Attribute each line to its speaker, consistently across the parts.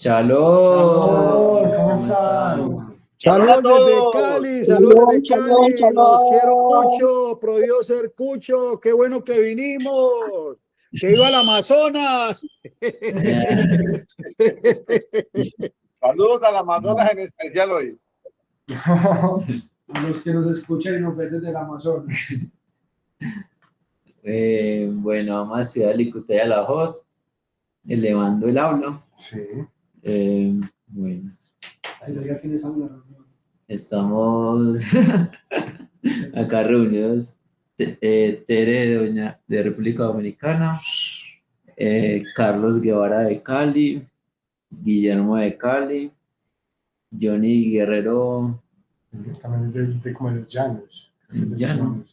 Speaker 1: Shalom,
Speaker 2: ¿Cómo
Speaker 1: ¿cómo
Speaker 2: están?
Speaker 1: están?
Speaker 3: Saludos desde Cali, saludos desde Cali, los quiero mucho, Prodioser Cucho, qué bueno que vinimos, que viva el Amazonas.
Speaker 4: Saludos al Amazonas en especial hoy.
Speaker 2: Los que nos escuchan y nos ven desde el Amazonas.
Speaker 1: Bueno, vamos a estudiar Likutei Halajot, elevando el habla.
Speaker 2: Sí.
Speaker 1: Bueno,
Speaker 2: Ahí lo que estamos en la reunión.
Speaker 1: estamos acá reunidos. Tere de República Dominicana, Carlos Guevara de Cali, Guillermo de Cali, Johnny Guerrero.
Speaker 2: También es de como de los llanos.
Speaker 1: Llano.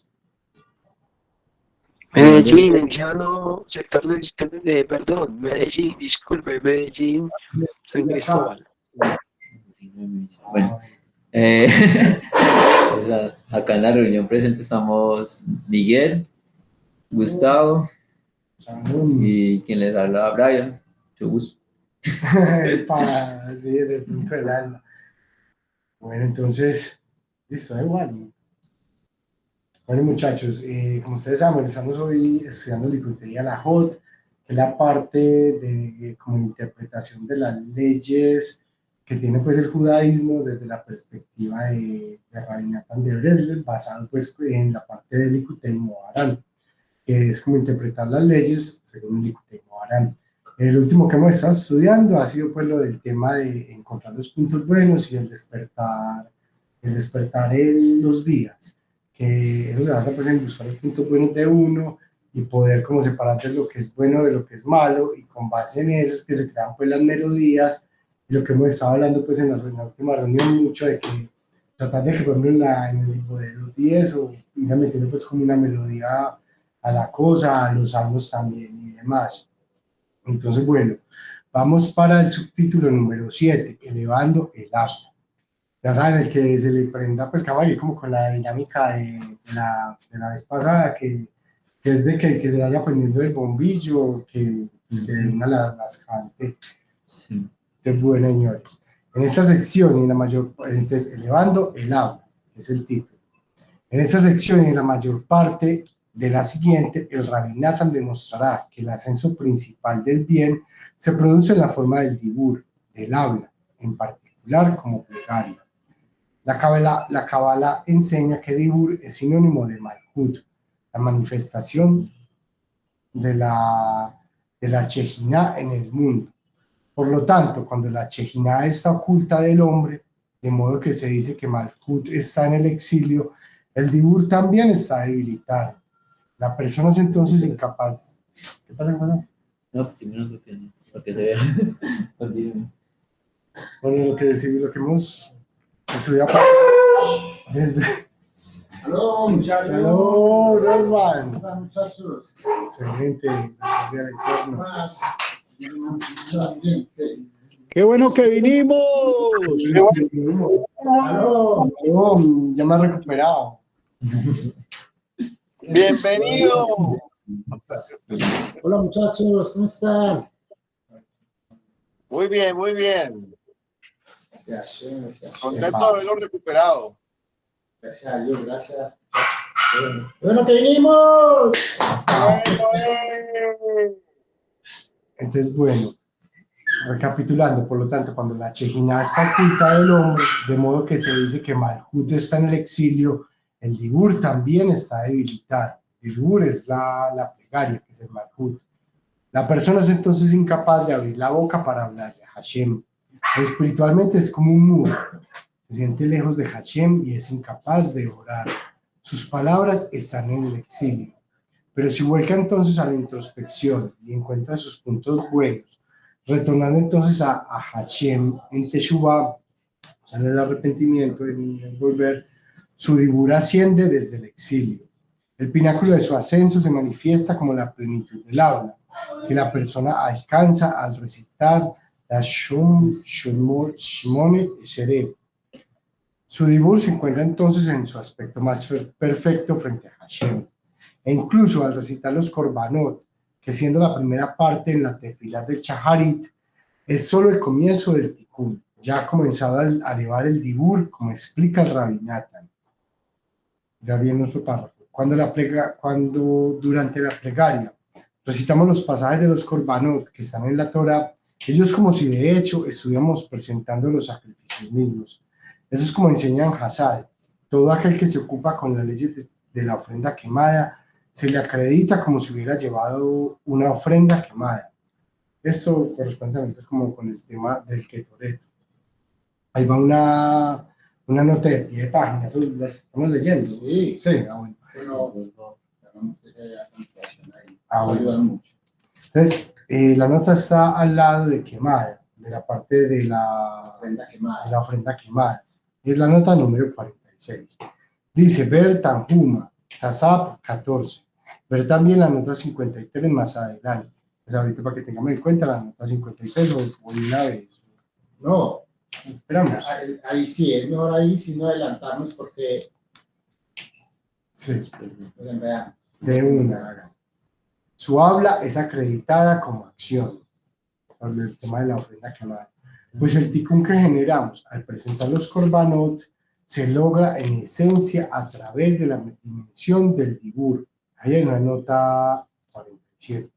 Speaker 5: Medellín, Llano, sector perdón, Medellín, disculpe, Medellín, San Cristóbal.
Speaker 1: Bueno, acá en la reunión presente estamos Miguel, Gustavo y quien les habla, Brian. Mucho gusto.
Speaker 2: Para sí, del punto del alma. Bueno, entonces, listo, da igual. Bueno, muchachos, como ustedes saben, estamos hoy estudiando Likutei Halajot, que es la parte de como interpretación de las leyes que tiene pues el judaísmo desde la perspectiva de Rabbi Natan de Breslev, basado pues en la parte de Likutei Moharan, que es como interpretar las leyes según Likutei Moharan. El último que hemos estado estudiando ha sido pues lo del tema de encontrar los puntos buenos y el despertar en los días, que eso se basa pues en buscar los puntos buenos de uno y poder como separar de lo que es bueno de lo que es malo, y con base en eso es que se crean pues las melodías, y lo que hemos estado hablando pues en la última reunión mucho de que tratar de que por ejemplo en el libro de Dut y eso, ir metiendo pues como una melodía a la cosa, a los salmos también y demás. Entonces bueno, vamos para el subtítulo número 7, elevando el asta. Ya saben, el que se le prenda, pues caballo, como con la dinámica de la vez pasada, que es de que el que se vaya prendiendo el bombillo, que, pues, que una las cante.
Speaker 1: Sí.
Speaker 2: Entonces, bueno, señores, en esta sección y en la mayor, entonces, elevando el habla, es el título. En esta sección y en la mayor parte de la siguiente, el Rabbi Natan demostrará que el ascenso principal del bien se produce en la forma del dibur, del habla, en particular como plegaria. La Kabbalah enseña que Dibur es sinónimo de Malhut, la manifestación de la Shejinah en el mundo. Por lo tanto, cuando la Shejinah está oculta del hombre, de modo que se dice que Malhut está en el exilio, el Dibur también está debilitado. La persona es entonces incapaz. ¿Qué pasa, hermano?
Speaker 1: No, pues sí, lo que se vea.
Speaker 2: Bueno, lo que hemos estudiado desde...
Speaker 6: Aló, muchachos.
Speaker 2: Aló, Rosman.
Speaker 6: ¿Cómo están, muchachos?
Speaker 2: Excelente.
Speaker 3: Qué bueno que vinimos.
Speaker 2: Aló, ya me he recuperado.
Speaker 4: Bienvenido.
Speaker 6: Hola, muchachos, ¿cómo están?
Speaker 4: Muy bien, muy bien.
Speaker 6: Gracias.
Speaker 4: Contento de haberlo recuperado.
Speaker 6: Gracias a Dios, gracias. Bueno, que vinimos.
Speaker 2: Entonces, bueno, recapitulando, por lo tanto, cuando la Shejinah está oculta del hombre, de modo que se dice que Malhut está en el exilio, el Dibur también está debilitado. El Dibur es la plegaria, que es el Malhut. La persona es entonces incapaz de abrir la boca para hablar de Hashem. Espiritualmente es como un mudo, se siente lejos de Hashem y es incapaz de orar. Sus palabras están en el exilio. Pero si vuelca entonces a la introspección y encuentra sus puntos buenos, retornando entonces a Hashem en Teshuvah, o sea, en el arrepentimiento, en el volver, su dibur asciende desde el exilio. El pináculo de su ascenso se manifiesta como la plenitud del habla, que la persona alcanza al recitar la Shmonet Esrei. Su dibur se encuentra entonces en su aspecto más perfecto frente a Hashem. E incluso al recitar los korbanot, que siendo la primera parte en la tefilá del Shaharit, es solo el comienzo del tikkun. Ya ha comenzado a elevar el dibur, como explica el Rabbi Natan. Ya viene nuestro párrafo. Cuando durante la plegaria recitamos los pasajes de los korbanot que están en la Torah, ellos como si de hecho estuviéramos presentando los sacrificios mismos. Eso es como enseña en Hassad. Todo aquel que se ocupa con la ley de la ofrenda quemada se le acredita como si hubiera llevado una ofrenda quemada. Esto correspondientemente es como con el tema del Ketoret. Ahí va una nota de pie de página, ¿eso la estamos leyendo?
Speaker 6: Sí.
Speaker 2: Sí, bueno.
Speaker 6: Bueno, ayudan mucho.
Speaker 2: Entonces, la nota está al lado de quemada, de la parte de la ofrenda quemada. Es la nota número 46. Dice, ver Tanjuma, Tazap 14. Ver también la nota 53 más adelante. Pues ahorita para que tengamos en cuenta la nota 53 o una vez.
Speaker 6: No,
Speaker 2: Esperamos.
Speaker 6: ahí sí, es mejor ahí, si no adelantarnos porque
Speaker 2: Sí,
Speaker 6: nos enredamos.
Speaker 2: de una. Su habla es acreditada como acción, por el tema de la ofrenda quemada. Pues el tikkun que generamos al presentar los korbanot se logra en esencia a través de la dimensión del dibur. Ahí hay una nota 47.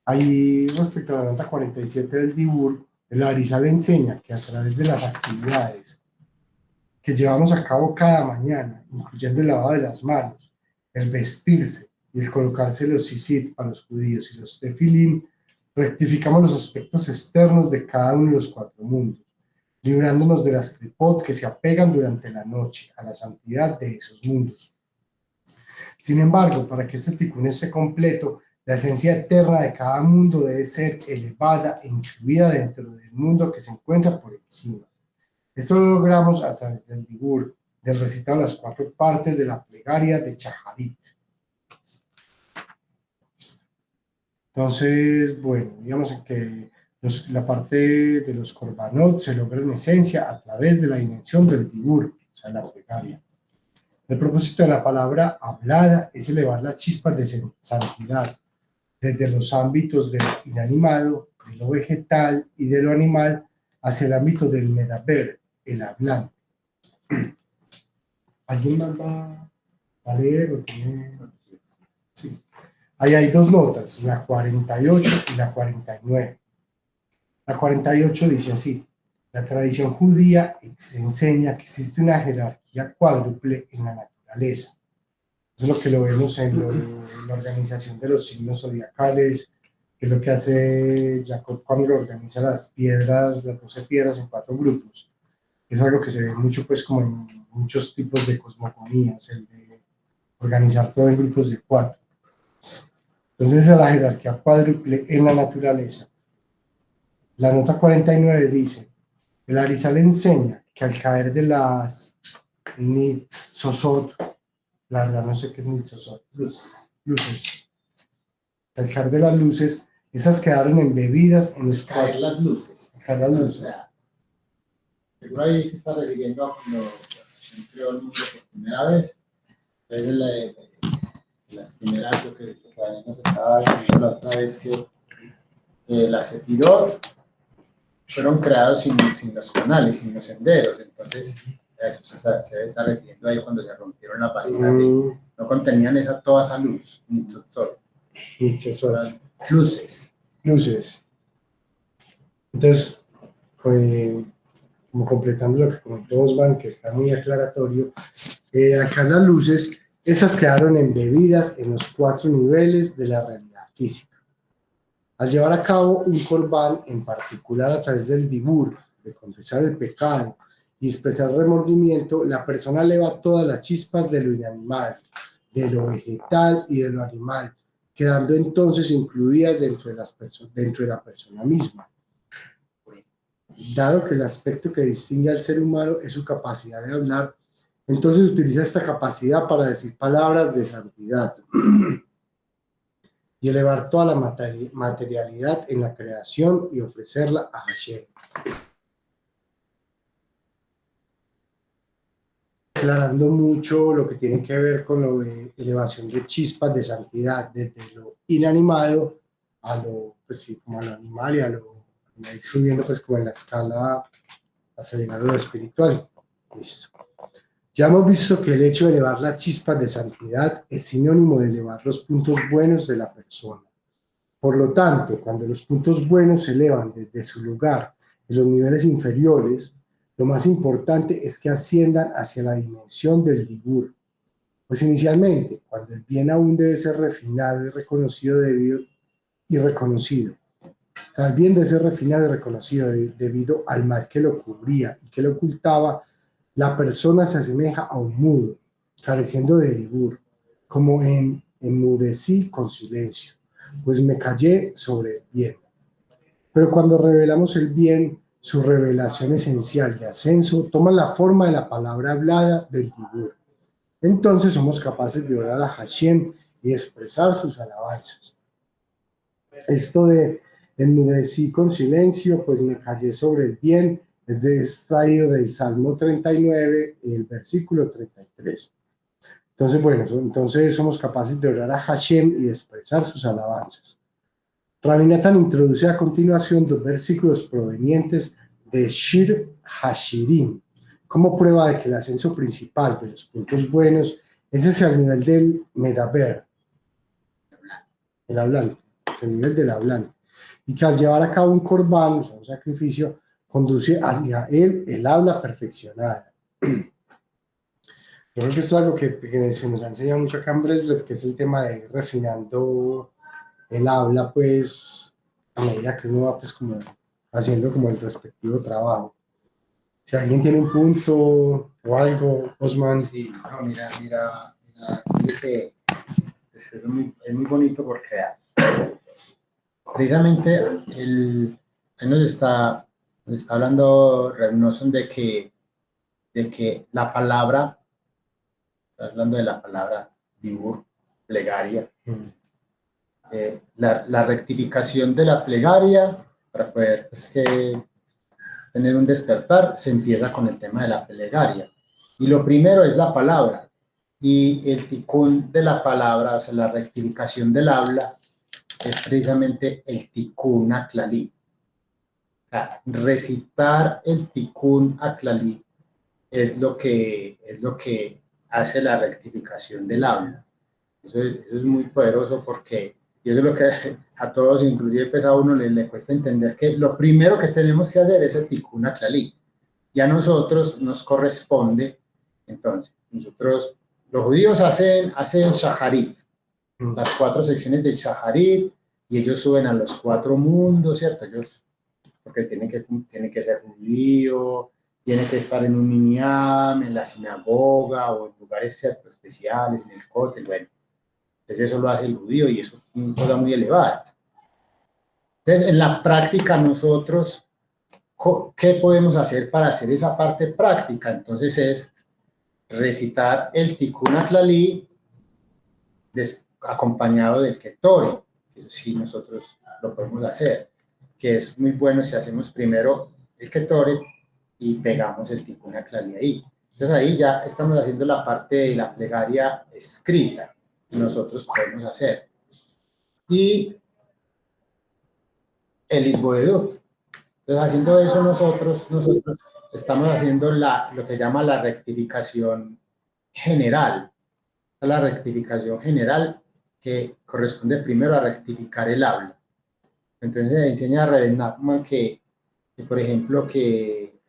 Speaker 2: Ahí respecto a la nota 47 del dibur, el Arizal enseña que a través de las actividades que llevamos a cabo cada mañana, incluyendo el lavado de las manos, el vestirse y el colocarse los tzitzit para los judíos y los tefilín, rectificamos los aspectos externos de cada uno de los cuatro mundos, librándonos de las clipot que se apegan durante la noche a la santidad de esos mundos. Sin embargo, para que este tikkun esté completo, la esencia eterna de cada mundo debe ser elevada e incluida dentro del mundo que se encuentra por encima. Esto lo logramos a través del dibur, del recitado de las cuatro partes de la plegaria de Chaharit. Entonces, bueno, digamos que la parte de los korbanot se logra en esencia a través de la dimensión del dibur, o sea, la plegaria. El propósito de la palabra hablada es elevar las chispas de santidad desde los ámbitos de lo inanimado, de lo vegetal y de lo animal hacia el ámbito del medaber, el hablante. ¿Alguien más va a leer o tiene? Sí. Ahí hay dos notas, la 48 y la 49. La 48 dice así: la tradición judía enseña que existe una jerarquía cuádruple en la naturaleza. Eso es lo que lo vemos en la organización de los signos zodiacales, que es lo que hace Jacob cuando organiza las piedras, las 12 piedras en 4 grupos. Es algo que se ve mucho, pues, como en muchos tipos de cosmogonías, el de organizar todo en grupos de 4. Entonces, esa es la jerarquía cuádruple en la naturaleza. La nota 49 dice: el Arizal enseña que al caer de las nitzosot, la verdad no sé qué es nitzosot, luces. Al caer de las luces, esas quedaron embebidas en los
Speaker 6: Caer
Speaker 2: cuatro.
Speaker 6: las luces.
Speaker 2: Caer las luces.
Speaker 6: O sea, seguro ahí se está refiriendo a cuando se creó el mundo por primera vez. Entonces, las primeras, lo que Daniel nos estaba diciendo la otra vez, que las sefirot fueron creados sin los canales, sin los senderos. Entonces, a eso se debe estar refiriendo ahí cuando se rompieron las vasijas. No contenían toda esa luz, ni todo. Luces. Entonces, como completando lo que comentó Osman, que está muy aclaratorio, acá las luces, esas quedaron embebidas en los 4 niveles de la realidad física. Al llevar a cabo un corbán, en particular a través del dibur, de confesar el pecado y expresar remordimiento, la persona eleva todas las chispas de lo inanimado, de lo vegetal y de lo animal, quedando entonces incluidas dentro de la persona misma. Dado que el aspecto que distingue al ser humano es su capacidad de hablar, entonces utiliza esta capacidad para decir palabras de santidad y elevar toda la materialidad en la creación y ofrecerla a Hashem. Aclarando mucho lo que tiene que ver con lo de elevación de chispas de santidad desde lo inanimado a lo, pues sí, como a lo animal y a lo ir subiendo pues como en la escala hasta llegar a lo espiritual. Listo. Ya hemos visto que el hecho de elevar las chispas de santidad es sinónimo de elevar los puntos buenos de la persona. Por lo tanto, cuando los puntos buenos se elevan desde su lugar en los niveles inferiores, lo más importante es que asciendan hacia la dimensión del Dibur. Pues inicialmente, cuando el bien aún debe ser refinado y reconocido o sea, el bien debe ser refinado y reconocido debido al mal que lo cubría y que lo ocultaba, la persona se asemeja a un mudo, careciendo de Dibur, como enmudecí con silencio, pues me callé sobre el bien. Pero cuando revelamos el bien, su revelación esencial de ascenso toma la forma de la palabra hablada del Dibur. Entonces somos capaces de orar a Hashem y expresar sus alabanzas. Esto de enmudecí con silencio, pues me callé sobre el bien, es extraído del Salmo 39, el versículo 33. Entonces, bueno, entonces somos capaces de orar a Hashem y de expresar sus alabanzas. Rabbi Natan introduce a continuación dos versículos provenientes de Shir Hashirim, como prueba de que el ascenso principal de los puntos buenos es hacia el nivel del Medaber, el hablante, es el nivel del hablante, y que al llevar a cabo un corbán, o sea, un sacrificio, conduce hacia él el habla perfeccionada. Yo creo que esto es algo que se nos ha enseñado mucho acá en Breslev, que es el tema de ir refinando el habla, pues, a medida que uno va, pues, como haciendo como el respectivo trabajo. Si alguien tiene un punto o algo, Osman.
Speaker 7: Sí, no, mira, que es muy bonito porque precisamente él nos está hablando Reunoson de que la palabra, está hablando de la palabra Dibur, plegaria, la rectificación de la plegaria para poder pues, tener un despertar, se empieza con el tema de la plegaria. Y lo primero es la palabra. Y el tikkun de la palabra, o sea, la rectificación del habla, es precisamente el tikkun aklali. O sea, recitar el tikkun aklali es lo que hace la rectificación del habla. Eso es muy poderoso porque, y eso es lo que a todos, inclusive pues a uno le cuesta entender, que lo primero que tenemos que hacer es el tikkun aklali. Y a nosotros nos corresponde, entonces, nosotros, los judíos hacen shaharit, las 4 secciones del shaharit, y ellos suben a los 4 mundos, ¿cierto? Ellos, porque tienen que ser judío, tienen que estar en un minyan, en la sinagoga, o en lugares ciertos especiales, en el cótel, bueno. Entonces eso lo hace el judío, y eso es una cosa muy elevada. Entonces, en la práctica nosotros, ¿qué podemos hacer para hacer esa parte práctica? Entonces es recitar el tikkun aklali acompañado del ketore. Eso sí nosotros lo podemos hacer, que es muy bueno si hacemos primero el ketore y pegamos el tikkun aklali ahí. Entonces ahí ya estamos haciendo la parte de la plegaria escrita que nosotros podemos hacer. Y el itboedut. Entonces, haciendo eso nosotros estamos haciendo lo que llama la rectificación general. La rectificación general que corresponde primero a rectificar el habla. Entonces, enseña a Rebbe Nachman que, por ejemplo, que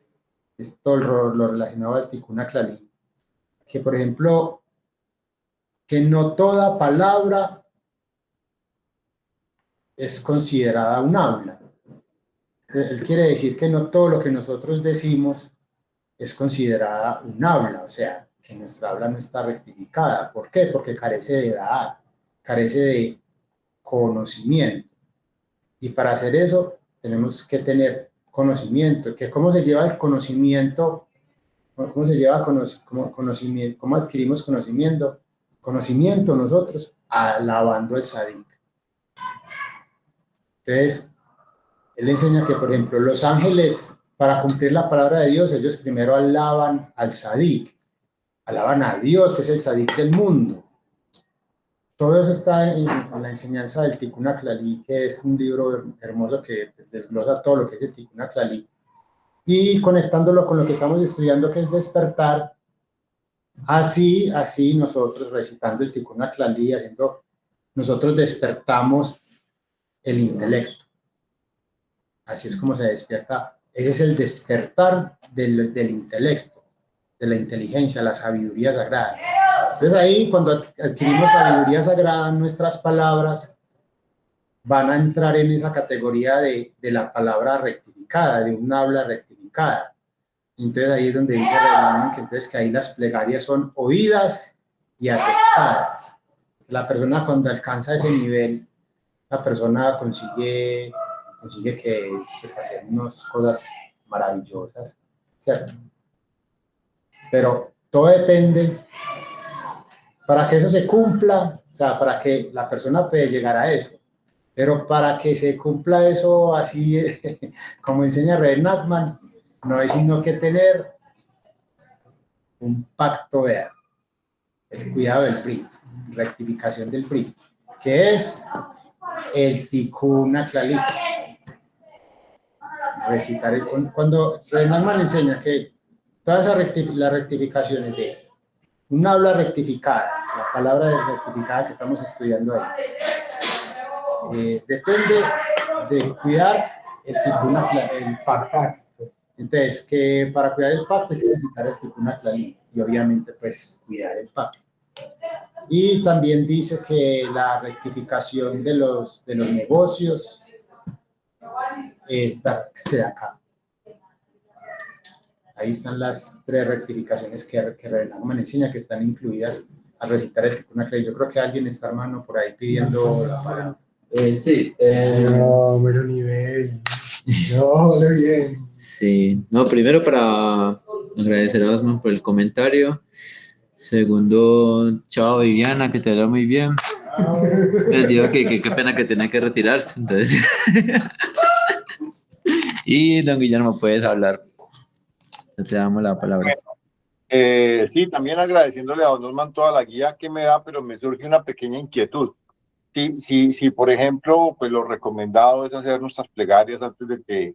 Speaker 7: esto lo relacionado al tikkun aklali, que, por ejemplo, que no toda palabra es considerada un habla. Él quiere decir que no todo lo que nosotros decimos es considerada un habla, o sea, que nuestra habla no está rectificada. ¿Por qué? Porque carece de edad, carece de conocimiento. Y para hacer eso tenemos que tener conocimiento. ¿Cómo se lleva el conocimiento? ¿Cómo se lleva conocimiento? ¿Cómo adquirimos conocimiento? Conocimiento nosotros alabando al Sadik. Entonces, él enseña que, por ejemplo, los ángeles, para cumplir la palabra de Dios, ellos primero alaban al Sadik, alaban a Dios, que es el Sadik del mundo. todo eso está en la enseñanza del Tikkun HaKlali, que es un libro hermoso que pues, desglosa todo lo que es el Tikkun HaKlali. Y conectándolo con lo que estamos estudiando, que es despertar, así nosotros recitando el Tikkun HaKlali, nosotros despertamos el intelecto. Así es como se despierta. Ese es el despertar del intelecto, de la inteligencia, la sabiduría sagrada. Entonces ahí, cuando adquirimos sabiduría sagrada, nuestras palabras van a entrar en esa categoría de la palabra rectificada, de un habla rectificada. Entonces ahí es donde dice Renan que entonces que ahí las plegarias son oídas y aceptadas. La persona cuando alcanza ese nivel, la persona consigue que pues, hacer unas cosas maravillosas, ¿cierto? Pero todo depende, para que eso se cumpla, o sea, para que la persona pueda llegar a eso, pero para que se cumpla eso así, como enseña Red Nachman, no es sino que tener un pacto, vea, el cuidado del Brit, rectificación del Brit, que es el Tikkun HaKlali. Recitar cuando Red Nachman enseña que todas las rectificaciones de un habla rectificada, la palabra rectificada que estamos estudiando ahí, depende de cuidar el Tikkun HaKlali, el pacto. Entonces, que para cuidar el pacto hay que necesitar el Tikkun HaKlali y obviamente pues cuidar el pacto. Y también dice que la rectificación de los negocios es darse acá. Ahí están las 3 rectificaciones que Renan me enseña que están incluidas al recitar el Tikkun HaKlali. Yo creo que alguien está, hermano, por ahí pidiendo la palabra.
Speaker 1: Sí.
Speaker 6: No, mero nivel. No, lo bien.
Speaker 1: Sí. No, primero para agradecer a Osman por el comentario. Segundo, chao Viviana, que te vaya muy bien. Les digo que qué pena que tenía que retirarse, entonces. Y don Guillermo, puedes hablar. Te damos la palabra.
Speaker 4: Sí, también agradeciéndole a don Osman toda la guía que me da, pero me surge una pequeña inquietud. Si por ejemplo, pues lo recomendado es hacer nuestras plegarias antes de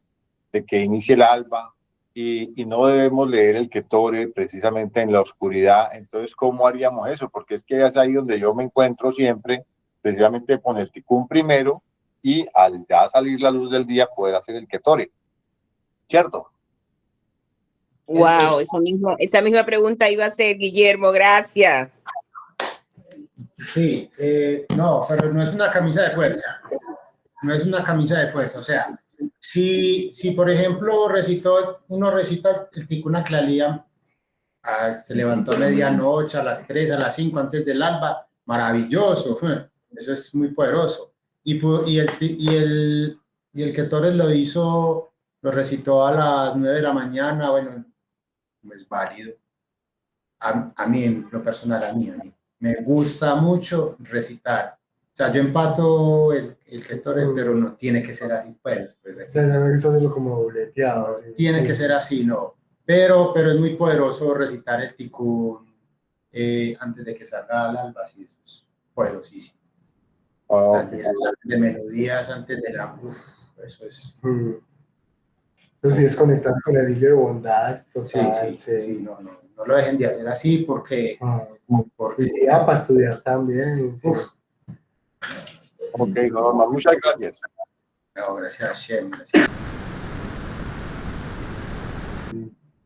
Speaker 4: que inicie el alba y no debemos leer el Ketore precisamente en la oscuridad, entonces, ¿cómo haríamos eso? Porque es que es ahí donde yo me encuentro siempre, precisamente con el Tikkun primero y al ya salir la luz del día poder hacer el Ketore, ¿cierto?
Speaker 8: Wow, esa misma pregunta iba a ser, Guillermo, gracias.
Speaker 7: Sí, no, pero no es una camisa de fuerza. No es una camisa de fuerza. O sea, si por ejemplo, uno recita el Tikkun HaKlali, se levantó a medianoche, a las 3, a las 5 antes del alba, maravilloso. Eso es muy poderoso. Y el Ketore lo recitó a las 9 de la mañana, bueno, es válido. A mí, en lo personal, a mí. Me gusta mucho recitar. O sea, yo empato el Ketore, pero no tiene que ser así, pues.
Speaker 6: O sea, ya me gusta hacerlo como dobleteado.
Speaker 7: Tiene que ser así, no. Pero es muy poderoso recitar el Tikkun antes de que salga al alba, así es poderosísimo. Las 10 clases de melodías antes de la... eso es...
Speaker 6: Entonces, sí, es conectar con el hilo de bondad total.
Speaker 7: Sí, no lo dejen de hacer así porque...
Speaker 6: Y sí, para estudiar también. Sí.
Speaker 4: Ok, Norma, muchas gracias.
Speaker 7: No, gracias a Shem, gracias.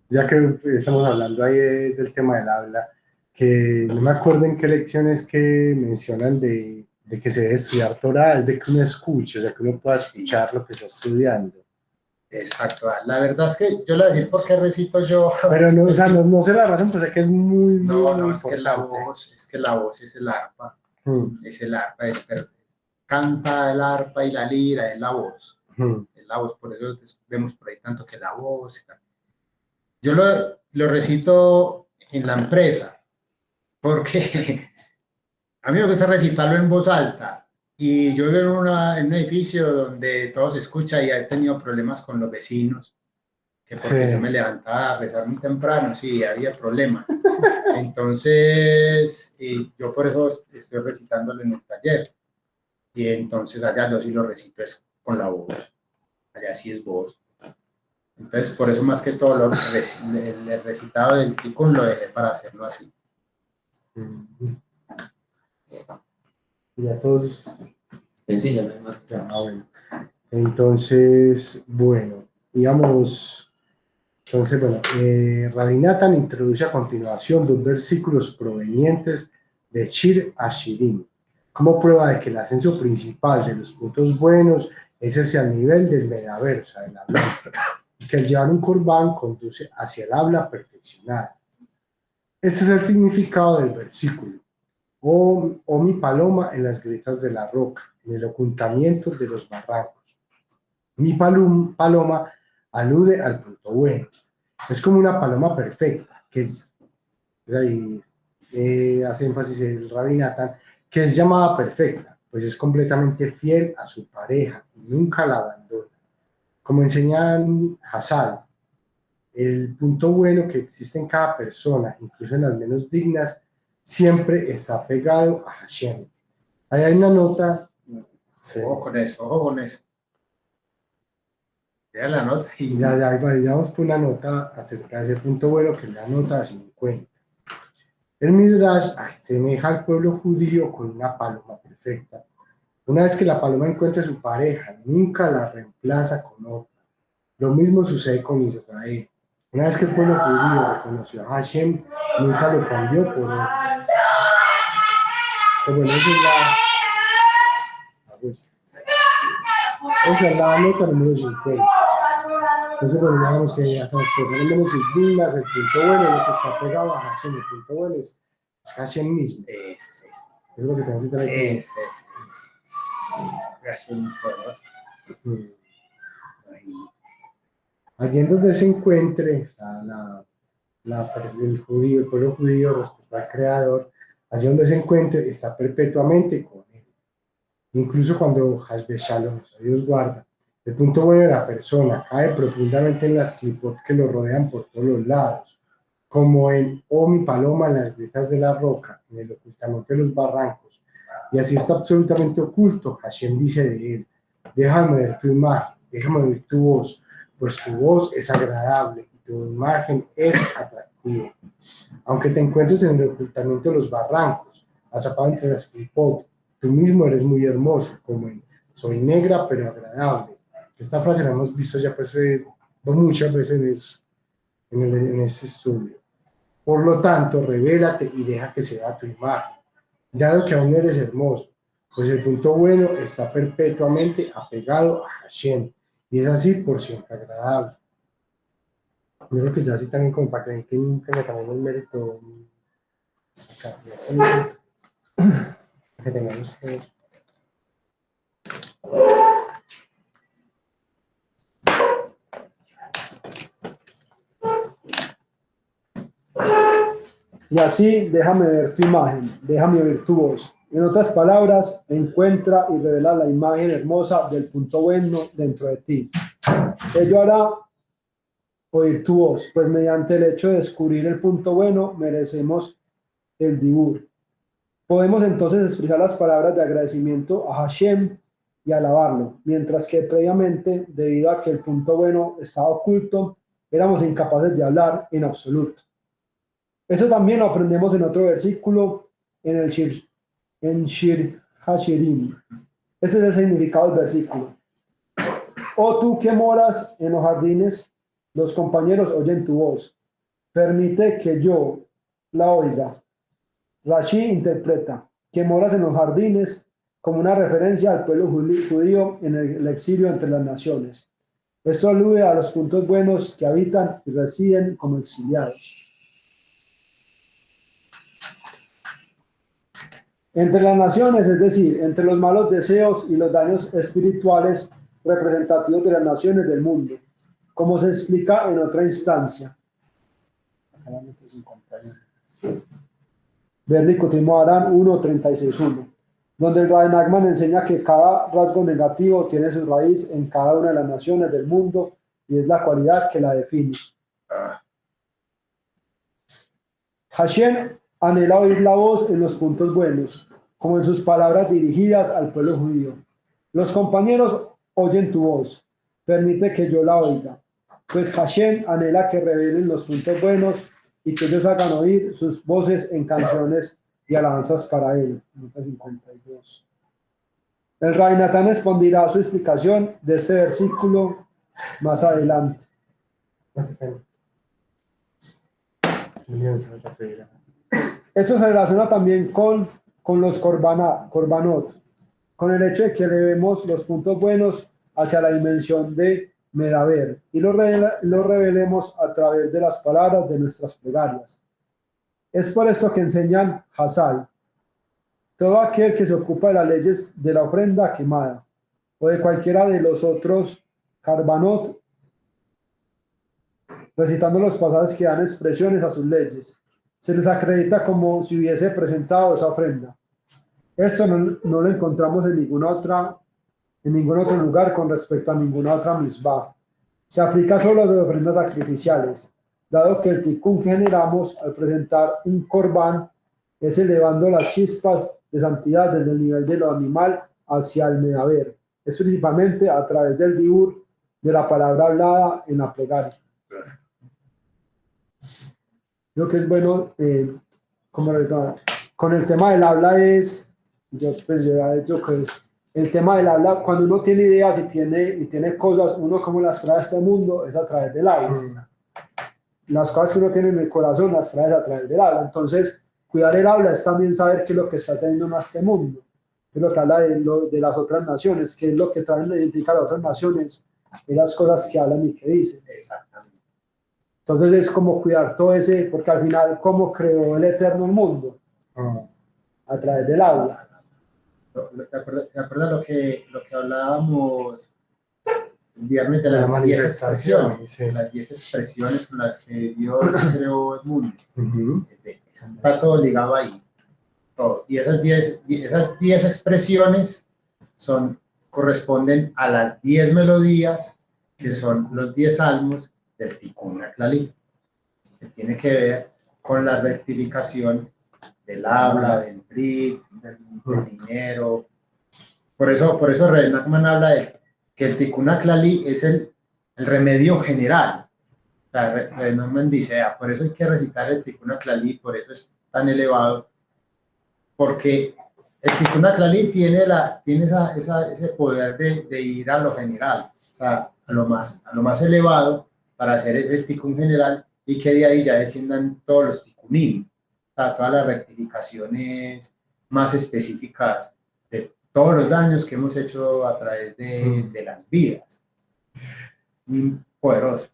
Speaker 6: Ya que estamos hablando ahí del tema del habla, que no me acuerdo en qué lecciones que mencionan de que se debe estudiar Torah, es de que uno escuche, o sea, que uno pueda escuchar lo que está estudiando.
Speaker 7: Exacto, la verdad es que yo le voy a decir por qué recito yo.
Speaker 6: Pero no, o sea, no sé la razón, pues es que es muy,
Speaker 7: no,
Speaker 6: es
Speaker 7: que la voz es el arpa, es el arpa, canta el arpa y la lira, es la voz, es la voz, por eso vemos por ahí tanto que la voz. Yo lo recito en la empresa, porque a mí me gusta recitarlo en voz alta. Y yo vivo en un edificio donde todo se escucha y he tenido problemas con los vecinos que porque yo me levantaba a rezar muy temprano, sí, había problemas. Entonces, yo por eso estoy recitándolo en el taller. Y entonces allá yo sí lo recito es con la voz. Allá sí es voz. Entonces, por eso más que todo el recitado del ticún lo dejé para hacerlo así.
Speaker 6: Ya todos.
Speaker 1: Sí, ya no hay más.
Speaker 6: Bueno. Entonces, bueno, digamos, Rabbi Natan introduce a continuación dos versículos provenientes de Shir Hashirim, como prueba de que el ascenso principal de los puntos buenos es hacia el nivel del medaverso, del habla, y que el llevar un corbán conduce hacia el habla perfeccionada. Este es el significado del versículo. O mi paloma en las grietas de la roca, en el ocultamiento de los barrancos. Mi paloma alude al punto bueno. Es como una paloma perfecta, que es ahí hace énfasis el Rabbi Natan, que es llamada perfecta, pues es completamente fiel a su pareja y nunca la abandona. Como enseñan Hassal, el punto bueno que existe en cada persona, incluso en las menos dignas, siempre está pegado a Hashem. Ahí hay una nota.
Speaker 7: Sí. Ojo con eso, ojo con eso. Vea la nota y
Speaker 6: ya vamos por una nota acerca de ese punto bueno, que es la nota 50. El Midrash asemeja al pueblo judío con una paloma perfecta. Una vez que la paloma encuentra a su pareja, nunca la reemplaza con otra. Lo mismo sucede con Israel. Una vez que el pueblo judío reconoció a Hashem, nunca lo cambió por otro. Bueno, esa es la nota número 50. Entonces, bueno, digamos que hasta las personas menos dignas, el punto bueno es lo que está pegado a Hashem. El punto bueno es Hashem mismo. Es lo que tenemos que tener aquí.
Speaker 7: Hashem poderoso.
Speaker 6: Allí en donde se encuentre el pueblo judío respecto al Creador, allí donde se encuentre está perpetuamente con él. Incluso cuando Hasbe Shalom, Dios guarda, el punto bueno de la persona cae profundamente en las clipot que lo rodean por todos los lados, como en mi paloma en las grietas de la roca, en el ocultamiento de los barrancos, y así está absolutamente oculto. Hashem dice de él: déjame ver tu imagen, déjame ver tu voz, pues tu voz es agradable y tu imagen es atractiva. Aunque te encuentres en el ocultamiento de los barrancos, atrapado entre las clipot, tú mismo eres muy hermoso, como en soy negra pero agradable. Esta frase la hemos visto ya pues, muchas veces en este estudio. Por lo tanto, revélate y deja que se vea tu imagen, dado que aún eres hermoso, pues el punto bueno está perpetuamente apegado a Hashem, y es así por siempre agradable. Yo creo que ya así también como para que tenga también el mérito acá, que tengamos que...
Speaker 9: Y así, déjame ver tu imagen, déjame oír tu voz. En otras palabras, encuentra y revela la imagen hermosa del punto bueno dentro de ti. Ello hará oír tu voz, pues mediante el hecho de descubrir el punto bueno, merecemos el dibur. Podemos entonces expresar las palabras de agradecimiento a Hashem y alabarlo, mientras que previamente, debido a que el punto bueno estaba oculto, éramos incapaces de hablar en absoluto. Eso también lo aprendemos en otro versículo, en Shir Hashirim. Ese es el significado del versículo. Oh tú que moras en los jardines, los compañeros oyen tu voz. Permite que yo la oiga. Rashi interpreta que moras en los jardines como una referencia al pueblo judío en el exilio entre las naciones. Esto alude a los puntos buenos que habitan y residen como exiliados. Entre las naciones, es decir, entre los malos deseos y los daños espirituales representativos de las naciones del mundo, como se explica en otra instancia. Berlikutimo Arán 1.36.1, donde el Rabbi Nachman enseña que cada rasgo negativo tiene su raíz en cada una de las naciones del mundo y es la cualidad que la define. Hashem anhela oír la voz en los puntos buenos, como en sus palabras dirigidas al pueblo judío. Los compañeros oyen tu voz, permite que yo la oiga, pues Hashem anhela que revelen los puntos buenos y que ellos hagan oír sus voces en canciones y alabanzas para él. 52. El Rabbi Natán expondirá su explicación de este versículo más adelante. Esto se relaciona también con los korbanot, con el hecho de que elevemos los puntos buenos hacia la dimensión de Medaber y lo revelemos a través de las palabras de nuestras plegarias. Es por esto que enseñan Hazal. Todo aquel que se ocupa de las leyes de la ofrenda quemada o de cualquiera de los otros karbanot, recitando los pasajes que dan expresiones a sus leyes, se les acredita como si hubiese presentado esa ofrenda. Esto no lo encontramos en ningún otro lugar con respecto a ninguna otra misbah. Se aplica solo a las ofrendas sacrificiales, dado que el tikkun que generamos al presentar un korban es elevando las chispas de santidad desde el nivel de lo animal hacia el medaber. Es principalmente a través del diur de la palabra hablada en la plegaria. Lo que es bueno, con el tema del habla es, el tema del habla, cuando uno tiene ideas y tiene cosas, uno como las trae a este mundo, es a través del habla. Las cosas que uno tiene en el corazón las trae a través del habla. Entonces, cuidar el habla es también saber qué es lo que está teniendo a este mundo, qué es lo que habla de las otras naciones, qué es lo que traen identifica a las otras naciones, esas cosas que hablan y que dicen.
Speaker 7: Exactamente.
Speaker 9: Entonces es como cuidar todo ese, porque al final, ¿cómo creó el Eterno el mundo? A través del habla.
Speaker 7: ¿Te acuerdas lo que hablábamos el viernes de las 10 expresiones?
Speaker 6: Sí.
Speaker 7: Las 10 expresiones con las que Dios creó el mundo. Está todo ligado ahí. Todo. Y esas 10 expresiones corresponden a las 10 melodías, que son los 10 salmos del Tikkun HaKlali, que tiene que ver con la rectificación del habla, del brit, del dinero. Por eso Reb Nachman habla de que el Tikkun HaKlali es el remedio general. O sea, Reb Nachman dice, por eso hay que recitar el Tikkun HaKlali, por eso es tan elevado, porque el Tikkun HaKlali tiene ese poder de ir a lo general, o sea, a lo más elevado, para hacer el tikkun general, y que de ahí ya desciendan todos los tikkunim, o sea, todas las rectificaciones más específicas de todos los daños que hemos hecho a través de las vidas. Poderoso.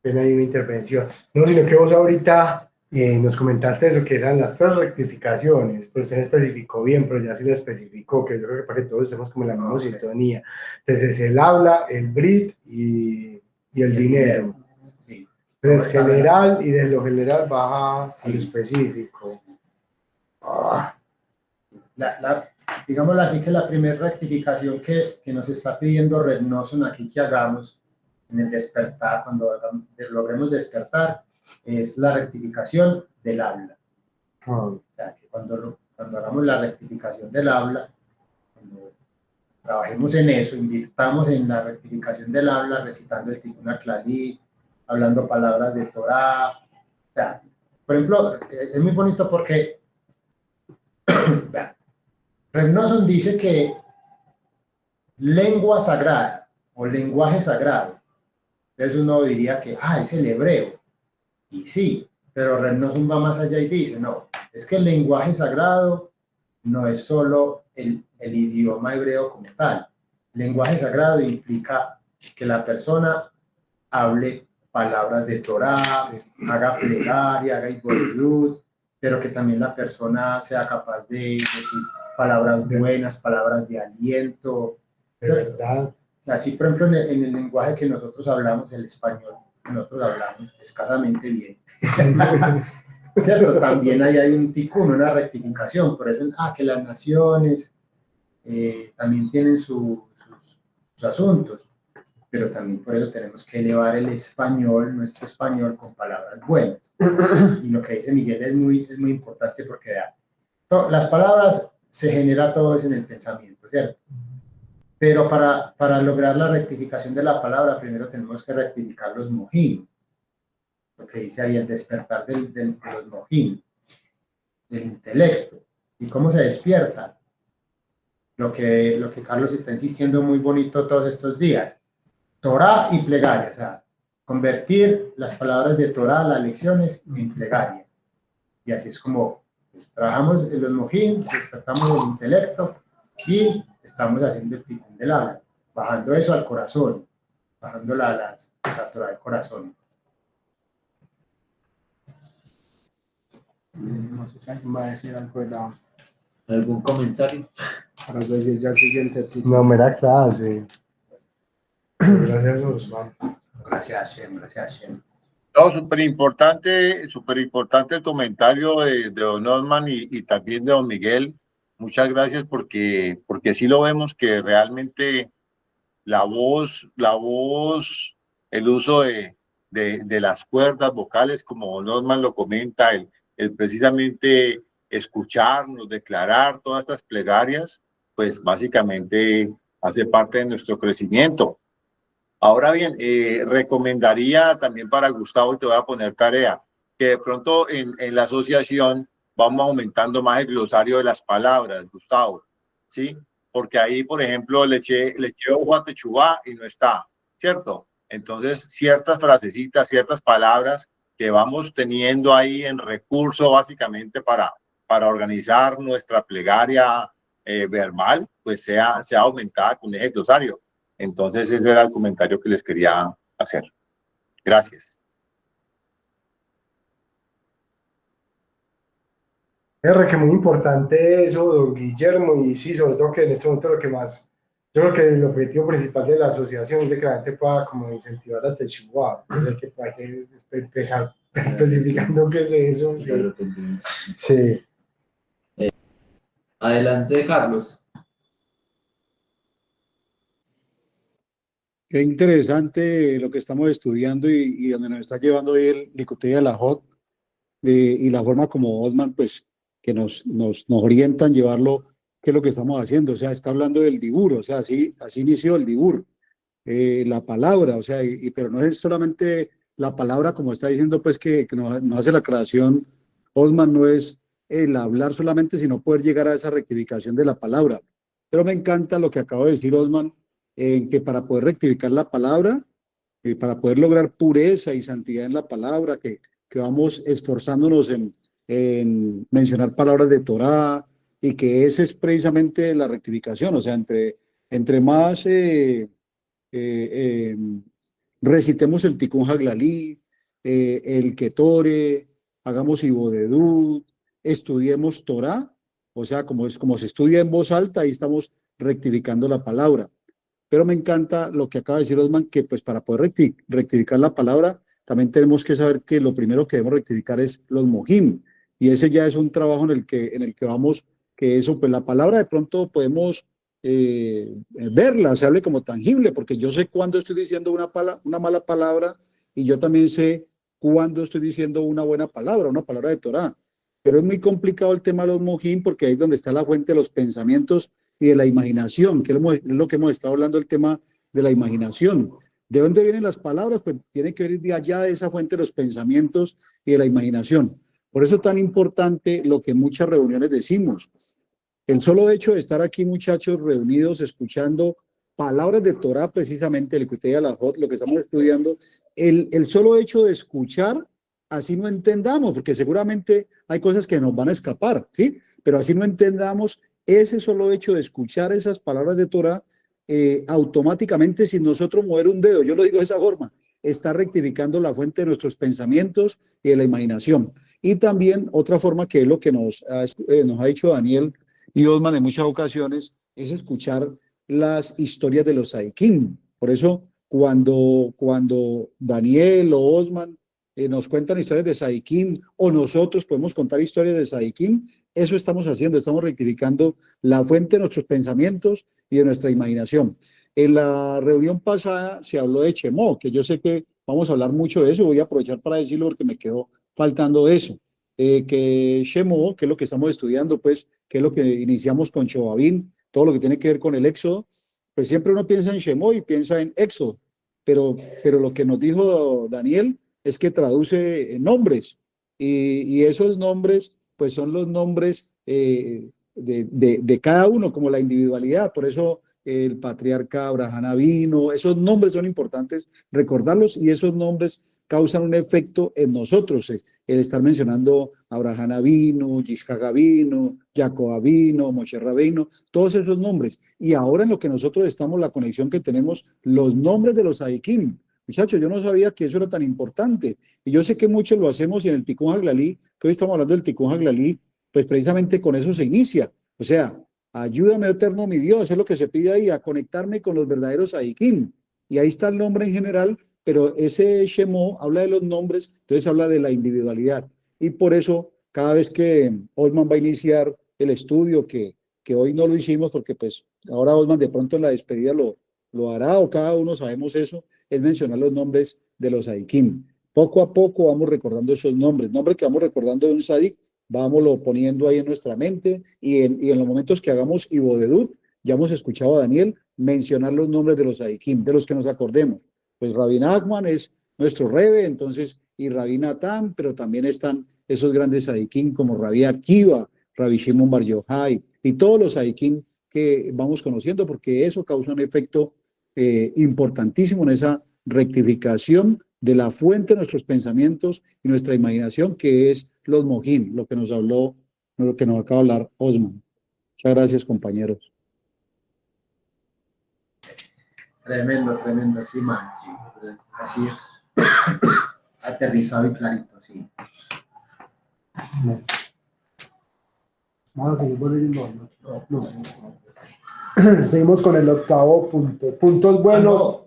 Speaker 6: Ven ahí una intervención. No, sino que vos ahorita nos comentaste eso, que eran las 3 rectificaciones, pero usted no especificó bien, pero ya sí lo especificó, que yo creo que para que todos estemos como en la misma sintonía. Entonces, el habla, el brit y el dinero.
Speaker 7: Sí.
Speaker 6: Entonces, general, y de lo general baja a lo específico.
Speaker 7: Digámoslo así, que la primera rectificación que nos está pidiendo Reb Nosson aquí que hagamos en el despertar, cuando logremos despertar, es la rectificación del habla. O sea, que cuando hagamos la rectificación del habla, cuando trabajemos en eso, invirtamos en la rectificación del habla, recitando el Tikkun HaKlali, hablando palabras de Torah. O sea, por ejemplo, es muy bonito porque Reb Nosson dice que lengua sagrada o lenguaje sagrado, entonces uno diría que es el hebreo, y sí, pero Reb Nosson va más allá y dice, no, es que el lenguaje sagrado no es solo el idioma hebreo como tal. Lenguaje sagrado implica que la persona hable palabras de Torah, haga plegaria, haga Itbodedut, pero que también la persona sea capaz de decir palabras buenas, palabras de aliento.
Speaker 6: De verdad.
Speaker 7: Así, por ejemplo, en el lenguaje que nosotros hablamos, el español, nosotros hablamos escasamente bien. ¿Cierto? También ahí hay un tikkun, una rectificación. Por eso, que las naciones también tienen sus asuntos. pero también por eso tenemos que elevar el español, nuestro español, con palabras buenas. Y lo que dice Miguel es muy importante porque vea, las palabras se genera todo eso en el pensamiento, ¿cierto? Pero para lograr la rectificación de la palabra, primero tenemos que rectificar los mojín, lo que dice ahí, el despertar de los mojín, del intelecto. ¿Y cómo se despierta? Lo que Carlos está insistiendo muy bonito todos estos días. Torá y plegaria, o sea, convertir las palabras de Torá, las lecciones, en plegaria. Y así es como pues, trabajamos en los mojín, despertamos el intelecto y estamos haciendo el tikkun del alma, bajando eso al corazón, bajando la Torá del corazón.
Speaker 9: No sé si alguien va a decir algo de la...
Speaker 1: ¿Algún comentario?
Speaker 9: Para seguir ya el siguiente título.
Speaker 2: No, mera clase. Gracias, Osman.
Speaker 7: Gracias, Shem, gracias, Shem.
Speaker 4: No, súper importante el comentario de don Osman y también de don Miguel. Muchas gracias porque sí lo vemos que realmente la voz, el uso de las cuerdas vocales, como don Osman lo comenta, el precisamente escucharnos, declarar todas estas plegarias, pues básicamente hace parte de nuestro crecimiento. Ahora bien, recomendaría también para Gustavo, y te voy a poner tarea, que de pronto en la asociación vamos aumentando más el glosario de las palabras, Gustavo, ¿sí? Porque ahí, por ejemplo, le eché ojo a Techubá y no está, ¿cierto? Entonces, ciertas frasecitas, ciertas palabras que vamos teniendo ahí en recurso básicamente para organizar nuestra plegaria verbal, pues sea aumentada con ese glosario. Entonces, ese era el comentario que les quería hacer. Gracias.
Speaker 2: Que muy importante eso, don Guillermo, y sí, sobre todo que en este momento lo que más, yo creo que el objetivo principal de la asociación es de que la gente pueda como incentivar la Teshuvah, es que hay que empezar especificando qué es eso. Sí.
Speaker 1: Adelante, Carlos.
Speaker 3: Qué interesante lo que estamos estudiando y donde nos está llevando hoy el Likutei Halajot y la forma como Osman, pues, que nos orientan llevarlo, qué es lo que estamos haciendo. O sea, está hablando del dibur, o sea, así inició el dibur, la palabra, o sea, pero no es solamente la palabra, como está diciendo, pues, que nos hace la creación. Osman no es el hablar solamente, sino poder llegar a esa rectificación de la palabra. Pero me encanta lo que acabo de decir Osman, en que para poder rectificar la palabra, para poder lograr pureza y santidad en la palabra, que vamos esforzándonos en mencionar palabras de Torá, y que esa es precisamente la rectificación, o sea, entre más recitemos el Tikkun Haglalí, el Ketore, hagamos Ibodedut, estudiemos Torá, o sea, como se estudia en voz alta, ahí estamos rectificando la palabra. Pero me encanta lo que acaba de decir Osman, que pues para poder rectificar la palabra, también tenemos que saber que lo primero que debemos rectificar es los mojim, y ese ya es un trabajo en el que vamos, que eso, pues la palabra de pronto podemos verla, se hable como tangible, porque yo sé cuándo estoy diciendo una mala palabra, y yo también sé cuándo estoy diciendo una buena palabra, una palabra de Torá. Pero es muy complicado el tema de los mojim, porque ahí es donde está la fuente de los pensamientos y de la imaginación, que es lo que hemos estado hablando, el tema de la imaginación. ¿De dónde vienen las palabras? Pues tiene que venir de allá, de esa fuente de los pensamientos y de la imaginación. Por eso es tan importante lo que en muchas reuniones decimos. El solo hecho de estar aquí, muchachos, reunidos, escuchando palabras de Torá, precisamente, el Likutei Halajot, lo que estamos estudiando, el solo hecho de escuchar, así no entendamos, porque seguramente hay cosas que nos van a escapar, ¿sí? Pero así no entendamos, ese solo hecho de escuchar esas palabras de Torá, automáticamente, sin nosotros mover un dedo, yo lo digo de esa forma, está rectificando la fuente de nuestros pensamientos y de la imaginación. Y también otra forma, que es lo que nos ha dicho Daniel y Osman en muchas ocasiones, es escuchar las historias de los Sadikim. Por eso, cuando Daniel o Osman nos cuentan historias de Sadikim, o nosotros podemos contar historias de Sadikim, eso estamos haciendo, estamos rectificando la fuente de nuestros pensamientos y de nuestra imaginación. En la reunión pasada se habló de Chemó, que yo sé que vamos a hablar mucho de eso, voy a aprovechar para decirlo porque me quedó faltando eso. Que Chemó, que es lo que estamos estudiando, pues, que es lo que iniciamos con Chobabín, todo lo que tiene que ver con el éxodo, pues siempre uno piensa en Chemó y piensa en éxodo, pero lo que nos dijo Daniel es que traduce nombres, y esos nombres, pues son los nombres de cada uno, como la individualidad. Por eso el patriarca Abraham Avino, esos nombres son importantes recordarlos, y esos nombres causan un efecto en nosotros. El estar mencionando Abraham Avino, Yitzhak Avino, Jacob Avino, Moshe Rabbeinu, todos esos nombres. Y ahora en lo que nosotros estamos, la conexión que tenemos, los nombres de los Sadikim. Muchachos, yo no sabía que eso era tan importante. Y yo sé que muchos lo hacemos, y en el Tikkun Haglalí, que hoy estamos hablando del Tikkun Haglalí, pues precisamente con eso se inicia. O sea, ayúdame, oh eterno mi Dios, es lo que se pide ahí, a conectarme con los verdaderos Sadikim. Y ahí está el nombre en general, pero ese Shemó habla de los nombres, entonces habla de la individualidad. Y por eso, cada vez que Osman va a iniciar el estudio, que hoy no lo hicimos porque pues ahora Osman de pronto en la despedida lo hará, o cada uno sabemos eso, es mencionar los nombres de los Sadikim. Poco a poco vamos recordando esos nombres que vamos recordando de un Sadik, vámoslo poniendo ahí en nuestra mente, y en los momentos que hagamos Ibodedut, ya hemos escuchado a Daniel mencionar los nombres de los Sadikim, de los que nos acordemos. Pues Rabbi Nachman es nuestro Rebe, entonces, y Rabbi Natán, pero también están esos grandes Sadikim como Rabbi Akiva, Rabbi Shimon Bar Yochai, y todos los Sadikim que vamos conociendo, porque eso causa un efecto importantísimo en esa rectificación de la fuente de nuestros pensamientos y nuestra imaginación, que es los Mojín, lo que nos habló, lo que nos acaba de hablar Osman. Muchas gracias, compañeros.
Speaker 7: Tremendo, tremendo, sí, man, sí, así es, aterrizado y clarito, sí.
Speaker 9: Vamos a seguir leyendo. No. Seguimos con el octavo punto. Puntos buenos.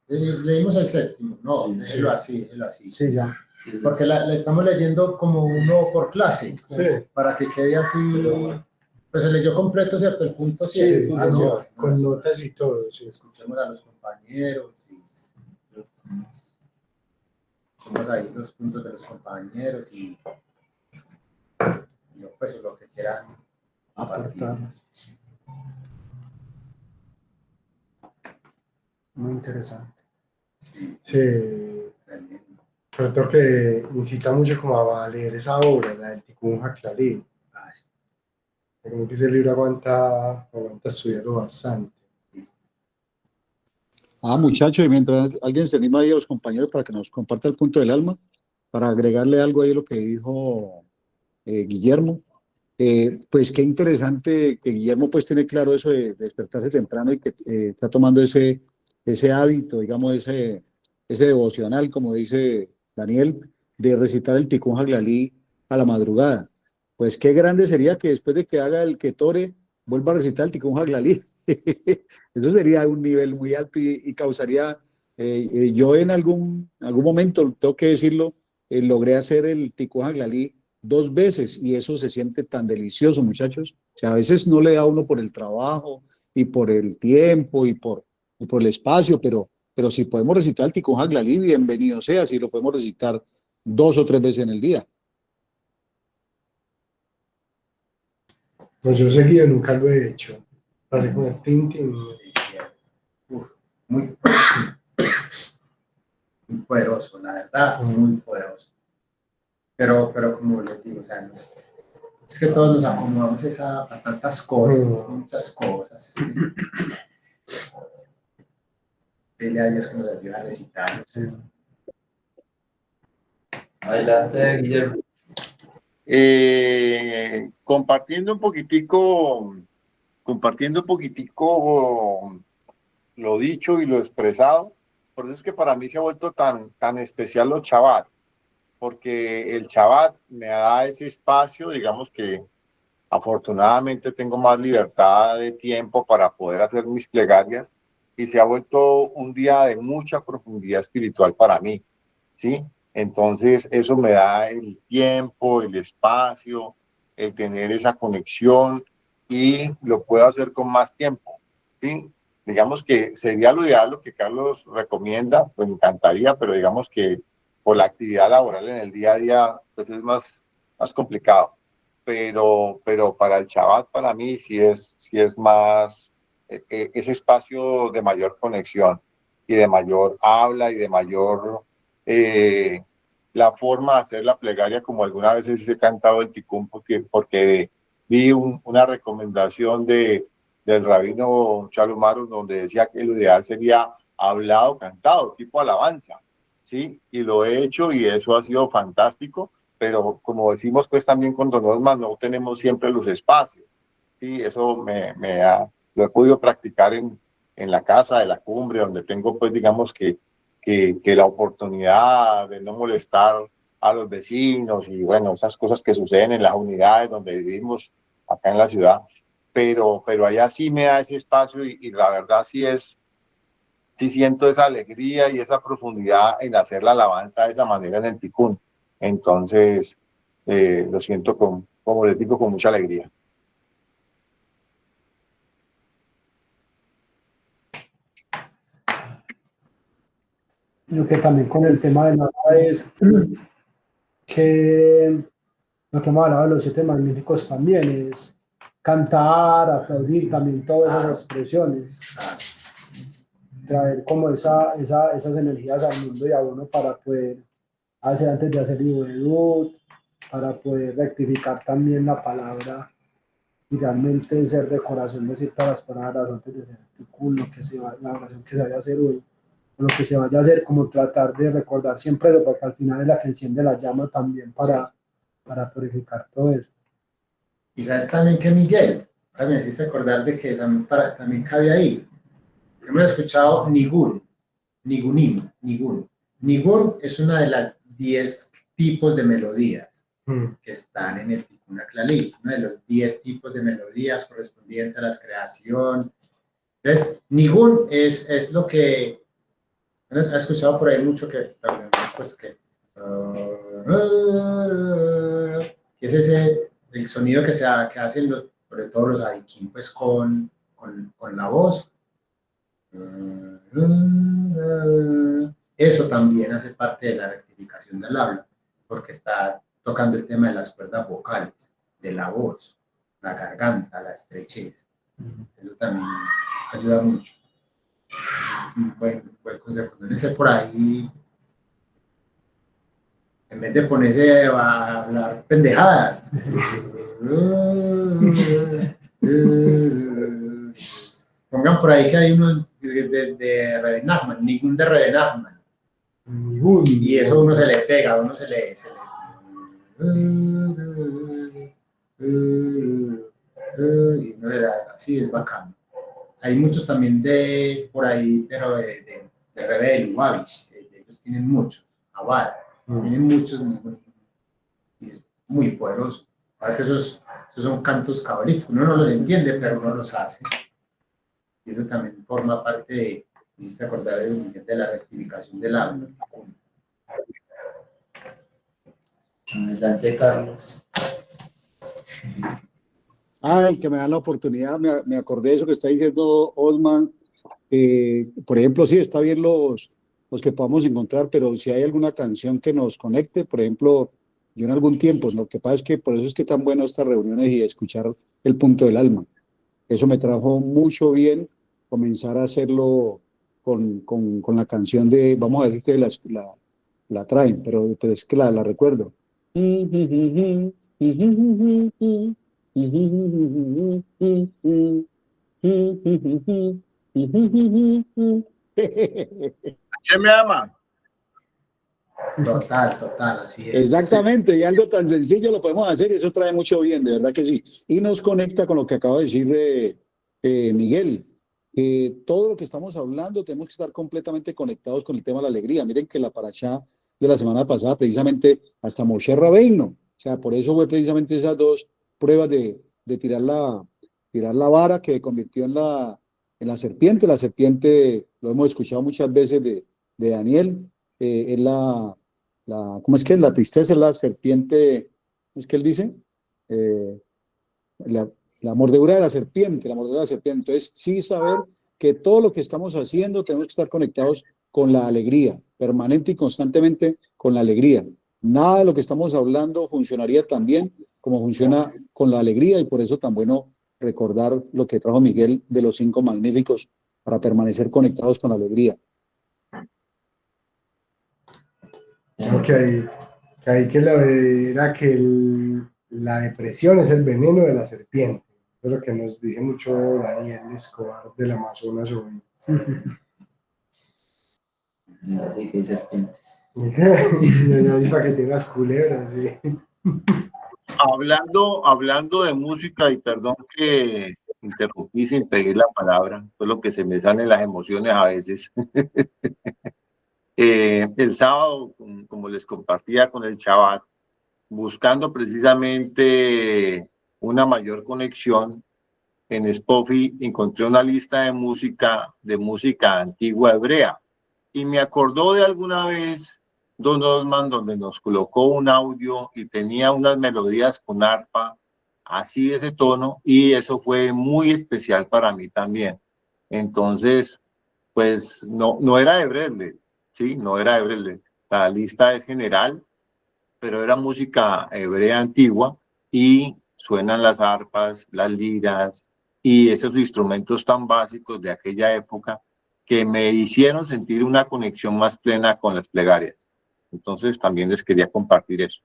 Speaker 7: Leímos el séptimo, no, déjelo así.
Speaker 9: Sí, ya.
Speaker 7: Porque le estamos leyendo como uno por clase,
Speaker 2: Sí.
Speaker 7: para que quede así, pues se leyó completo, ¿cierto? El punto 7.
Speaker 2: Sí, con notas y todo. Sí.
Speaker 7: Escuchemos a los compañeros, escuchemos ahí los puntos de los compañeros y pues lo que quieran
Speaker 9: aportar. Muy interesante.
Speaker 2: Sí. Creo que incita mucho como a leer esa obra, la del Tikkun Haglalí. Como que ese libro aguanta estudiarlo bastante.
Speaker 3: Muchachos, y mientras alguien se anima ahí a los compañeros para que nos comparta el punto del alma, para agregarle algo ahí a lo que dijo Guillermo, pues qué interesante que Guillermo pues tiene claro eso de despertarse temprano, y que está tomando ese hábito, digamos, ese devocional, como dice Daniel, de recitar el Tikkun Haglalí a la madrugada. Pues qué grande sería que después de que haga el Ketore, vuelva a recitar el Tikkun Haglalí. Eso sería un nivel muy alto, y causaría, yo en algún momento, tengo que decirlo, logré hacer el Tikkun Haglalí 2 veces, y eso se siente tan delicioso, muchachos. O sea, a veces no le da uno por el trabajo y por el tiempo y por el espacio, pero si podemos recitar el Tikkun Haglalí, bienvenido sea, si lo podemos recitar 2 o 3 veces en el día.
Speaker 2: Pues yo seguido nunca lo he hecho. Para como el tintin.
Speaker 7: Muy poderoso, la verdad, muy poderoso. Pero como les digo, o sea, es que todos nos acomodamos a tantas cosas, muchas cosas. Dile a Dios que nos ayude a recitar.
Speaker 2: Sí.
Speaker 1: Adelante, Guillermo.
Speaker 4: Compartiendo un poquitico lo dicho y lo expresado, por eso es que para mí se ha vuelto tan especial los Shabbat, porque el Shabbat me da ese espacio, digamos que afortunadamente tengo más libertad de tiempo para poder hacer mis plegarias, y se ha vuelto un día de mucha profundidad espiritual para mí, ¿sí? Entonces eso me da el tiempo, el espacio, el tener esa conexión, y lo puedo hacer con más tiempo, ¿sí? digamos que sería lo ideal lo que Carlos recomienda, pues me encantaría, pero digamos que por la actividad laboral en el día a día, pues es más complicado. Pero para el Shabbat, para mí, sí es más ese espacio de mayor conexión y de mayor habla y de mayor la forma de hacer la plegaria, como alguna vez he cantado el Tikkun, porque vi una recomendación del rabino Chalumaru, donde decía que lo ideal sería hablado, cantado, tipo alabanza, ¿sí? Y lo he hecho y eso ha sido fantástico, pero como decimos, pues también con Don Osman no tenemos siempre los espacios, ¿sí? Eso lo he podido practicar en la casa de la cumbre, donde tengo, pues, digamos que la oportunidad de no molestar a los vecinos y, bueno, esas cosas que suceden en las unidades donde vivimos acá en la ciudad. Pero allá sí me da ese espacio y la verdad sí siento esa alegría y esa profundidad en hacer la alabanza de esa manera en el Tikkun. Entonces, lo siento como les digo, con mucha alegría.
Speaker 9: Lo que también con el tema de nada es que lo que hemos hablado de los 7 magníficos también es cantar, aplaudir, también todas esas expresiones, traer como esas energías al mundo y a uno para poder hacer antes de hacer Ibedut, para poder rectificar también la palabra y realmente ser de corazón, decir todas las palabras antes de hacer el Tikkun, la oración que se vaya a hacer hoy, o lo que se vaya a hacer, como tratar de recordar siempre eso, porque al final es la que enciende la llama también para purificar todo eso.
Speaker 7: Y sabes también que Miguel, también me hiciste acordar de que también cabe ahí. Hemos escuchado Nigun. Nigun es una de las 10 tipos de melodías que están en el Tikkun HaKlali, uno de los 10 tipos de melodías correspondientes a la creación. Entonces, Nigun es lo que has escuchado por ahí mucho pues que es el sonido que hacen sobre todo los adikim, pues con la voz. Eso también hace parte de la rectificación del habla, porque está tocando el tema de las cuerdas vocales, de la voz, la garganta, la estrechez. Eso también ayuda mucho. Un buen consejo. No sé por ahí, en vez de ponerse a hablar pendejadas, pongan por ahí que hay uno de Rebe Nachman, ningún de Rebe Nachman. Y eso uno se le pega, uno se le y uno se le así, es bacano. Hay muchos también por ahí, pero de Rebe de Lubavitch, ellos tienen muchos, Abad, tienen muchos, y es muy poderoso. Es que esos son cantos cabalísticos, uno no los entiende, pero uno los hace. Y eso también forma parte de, hiciste acordar de la rectificación del habla. Adelante, Carlos.
Speaker 3: Ay, que me dan la oportunidad, me acordé de eso que está diciendo Osman. Por ejemplo, sí, está bien los que podamos encontrar, pero si hay alguna canción que nos conecte, por ejemplo, yo en algún tiempo, lo que pasa es que por eso es que tan bueno estas reuniones y escuchar el punto del alma. Eso me trajo mucho bien comenzar a hacerlo con la canción de, vamos a decir que la traen, pero es que la recuerdo.
Speaker 4: ¿Quién me ama?
Speaker 7: Total, así es.
Speaker 3: Exactamente, y algo tan sencillo lo podemos hacer y eso trae mucho bien, de verdad que sí. Y nos conecta con lo que acabo de decir de Miguel, que todo lo que estamos hablando tenemos que estar completamente conectados con el tema de la alegría. Miren que la parashá de la semana pasada, precisamente hasta Moshe Rabbeinu, o sea, por eso fue precisamente esas 2 pruebas de tirar la vara que convirtió en la serpiente. La serpiente, lo hemos escuchado muchas veces de Daniel, es ¿cómo es que es? La tristeza es la serpiente, ¿cómo es que él dice? La mordedura de la serpiente, Entonces, sí saber que todo lo que estamos haciendo tenemos que estar conectados con la alegría, permanente y constantemente con la alegría. Nada de lo que estamos hablando funcionaría tan bien como funciona con la alegría, y por eso tan bueno recordar lo que trajo Miguel de los 5 magníficos para permanecer conectados con la alegría.
Speaker 2: Que era que la depresión es el veneno de la serpiente. Es lo que nos dice mucho Daniel Escobar del Amazonas hoy.
Speaker 1: Mira, de que hay serpientes.
Speaker 2: Para que tengas culebras, sí.
Speaker 4: Hablando de música, y perdón que interrumpí sin pedir la palabra, fue lo que se me salen las emociones a veces. El sábado, como les compartía con el Shabbat, buscando precisamente una mayor conexión, en Spotify encontré una lista de música antigua hebrea, y me acordó de alguna vez Don Osman, donde nos colocó un audio y tenía unas melodías con arpa así de ese tono, y eso fue muy especial para mí también. Entonces, pues no era de Bredle, sí, no era de Bredle. La lista es general, pero era música hebrea antigua, y suenan las arpas, las liras y esos instrumentos tan básicos de aquella época que me hicieron sentir una conexión más plena con las plegarias. Entonces también les quería compartir eso.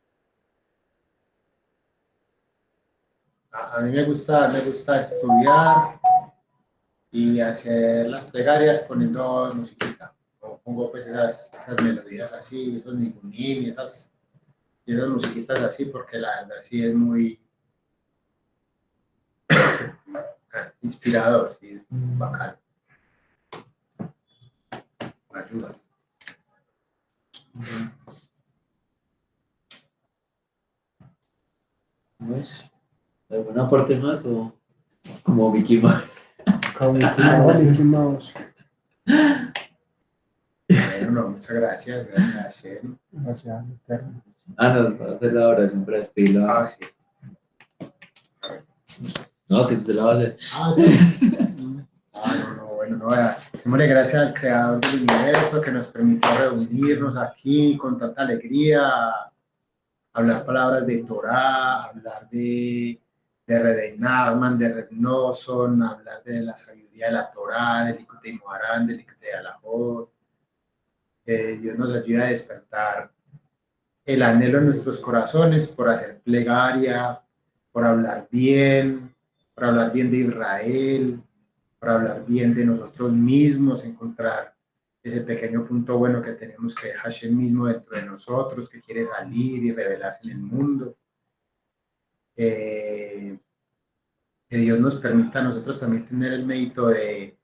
Speaker 7: A mí me gusta estudiar y hacer las plegarias poniendo musiquita. Pongo pues esas melodías así, esos nigunín y esas musiquitas así, porque la verdad sí es muy inspirador, sí, bacán. Ayuda.
Speaker 1: ¿Alguna parte más o como Mickey Mouse?
Speaker 2: Como Mickey Mouse.
Speaker 7: Bueno, no, muchas gracias, Shem.
Speaker 2: Gracias, Eterno.
Speaker 1: Nos va a hacer la oración para despedirlo.
Speaker 7: Sí.
Speaker 1: No, que se la va a hacer.
Speaker 7: Bueno, démosle gracias al creador del universo que nos permitió reunirnos aquí con tanta alegría, hablar palabras de Torah, hablar de Rebbe Nachman, de Reb Nosson, hablar de la sabiduría de la Torah, del Likutei Moharan, del Likutei Halachot. Dios nos ayude a despertar el anhelo en nuestros corazones por hacer plegaria, por hablar bien de Israel, por hablar bien de nosotros mismos, encontrar ese pequeño punto bueno que tenemos, que es Hashem mismo dentro de nosotros, que quiere salir y revelarse en el mundo. Que Dios nos permita a nosotros también tener el mérito de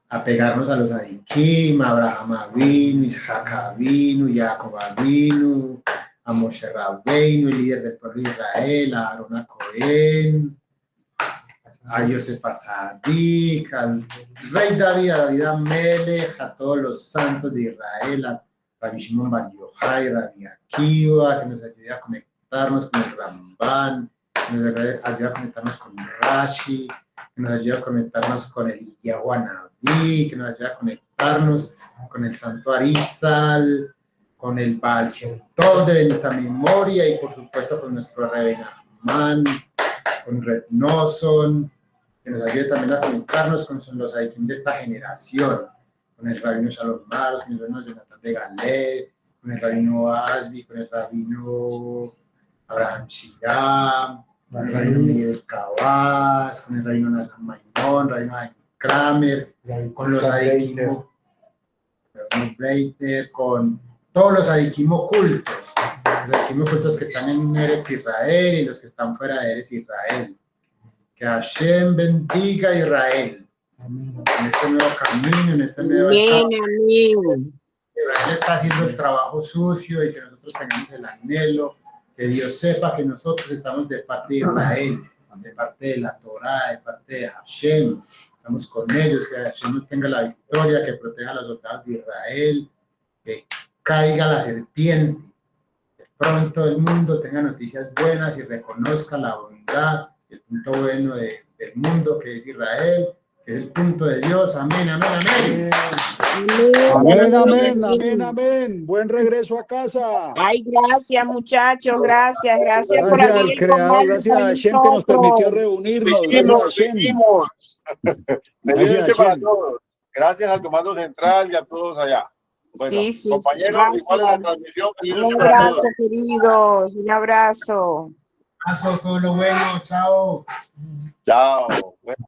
Speaker 7: apegarnos a los Adikim, a Abraham Avinu, Isaac Avinu, Jacob Avinu, a Moshe Rabbeinu, el líder del pueblo de Israel, a Aaron Cohen, a Yosef Asadik, al rey David, a David Amelech, a todos los santos de Israel, a Rabbi Shimon Bar Yochai, Rabbi Akiva, que nos ayude a conectarnos con el Ramban, que nos ayude a conectarnos con Rashi, que nos ayude a conectarnos con el Yahuanabí, que nos ayude a conectarnos con el Santo Arizal, con el Baal Shem Tov de bendita memoria, y por supuesto con nuestro Rebbe Nachman, con Reb Nosson, que nos ayude también a conectarnos con los Adikim de esta generación, con el Rabino Shalom Maros, con el Rabino Jonathan de Galet, con el Rabino Asbi, con el Rabino Abraham Shiram, con el Rabino Miguel Cabas, con el Rabino Nazan Maimón, Rabino Haim Kramer, con los Adikim Breiter, con todos los Adikim ocultos. Los Adikim ocultos que están en Eretz Israel y los que están fuera de Eretz Israel. Que Hashem bendiga a Israel. Amén. En este nuevo camino, en este nuevo etapa. Israel está haciendo el trabajo sucio, y que nosotros tengamos el anhelo, que Dios sepa que nosotros estamos de parte de Israel, de parte de la Torah, de parte de Hashem. Estamos con ellos, que Hashem nos tenga la victoria, que proteja a los soldados de Israel, que caiga la serpiente. Pronto el mundo tenga noticias buenas y reconozca la bondad, el punto bueno del mundo, que es Israel, que es el punto de Dios. Amén, amén, amén.
Speaker 3: Amén, amén, amén, amén. Buen regreso a casa.
Speaker 8: Ay, gracias, muchachos, gracias por
Speaker 3: Gracias
Speaker 8: abrir
Speaker 3: al
Speaker 8: el
Speaker 3: Creador,
Speaker 8: canal
Speaker 3: gracias
Speaker 8: para
Speaker 3: a Shem que nos permitió
Speaker 8: nosotros.
Speaker 3: reunirnos.
Speaker 4: Lo
Speaker 3: Gracias a
Speaker 4: hicimos, lo
Speaker 3: Shem.
Speaker 4: hicimos. Feliz
Speaker 3: Gracias,
Speaker 4: noche para
Speaker 3: Shem.
Speaker 4: todos. Gracias al Comando Central y a todos allá. Bueno,
Speaker 8: Sí, sí,
Speaker 4: compañeros, igual en la
Speaker 8: gracias.
Speaker 4: transmisión, feliz
Speaker 8: Un
Speaker 4: noche para todos.
Speaker 8: abrazo, queridos, un abrazo.
Speaker 7: Paso, todo lo bueno, chao.
Speaker 4: Chao. Bueno.